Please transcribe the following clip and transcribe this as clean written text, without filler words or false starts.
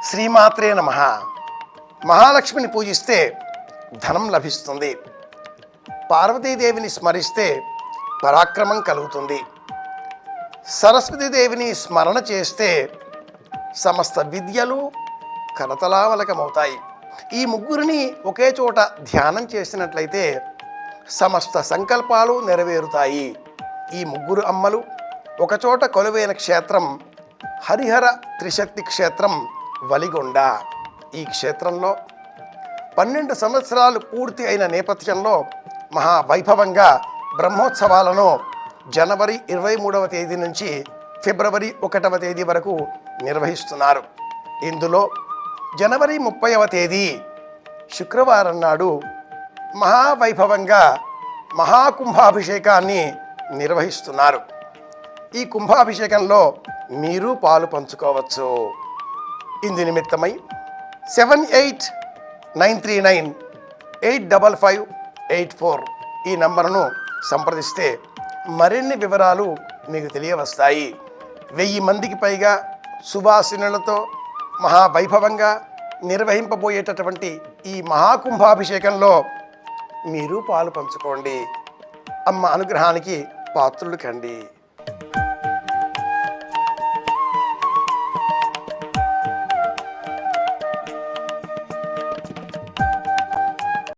శ్రీమాత్రే నమః. మహాలక్ష్మిని పూజిస్తే ధనం లభిస్తుంది. పార్వతీదేవిని స్మరిస్తే పరాక్రమం కలుగుతుంది. సరస్వతీదేవిని స్మరణ చేస్తే సమస్త విద్యలు కరతలామలకమవుతాయి. ఈ ముగ్గురిని ఒకే చోట ధ్యానం చేసినట్లయితే సమస్త సంకల్పాలు నెరవేరుతాయి. ఈ ముగ్గురు అమ్మలు ఒకచోట కొలువైన క్షేత్రం హరిహర త్రిశక్తి క్షేత్రం వలిగొండ. ఈ క్షేత్రంలో 12 సంవత్సరాలు పూర్తి అయిన నేపథ్యంలో మహావైభవంగా బ్రహ్మోత్సవాలను జనవరి 23వ తేదీ నుంచి ఫిబ్రవరి 1వ తేదీ వరకు నిర్వహిస్తున్నారు. ఇందులో జనవరి 30వ తేదీ శుక్రవారం నాడు మహావైభవంగా మహాకుంభాభిషేకాన్ని నిర్వహిస్తున్నారు. ఈ కుంభాభిషేకంలో మీరు పాలు పంచుకోవచ్చు. ఇందు నిమిత్తమై 7893985584 ఈ నంబరును సంప్రదిస్తే మరిన్ని వివరాలు మీకు తెలియవస్తాయి. 1000 మందికి పైగా సువాసినులతో మహావైభవంగా నిర్వహింపబోయేటటువంటి ఈ మహాకుంభాభిషేకంలో మీరు పాలు పంచుకోండి. అమ్మ అనుగ్రహానికి పాత్రులు కండి.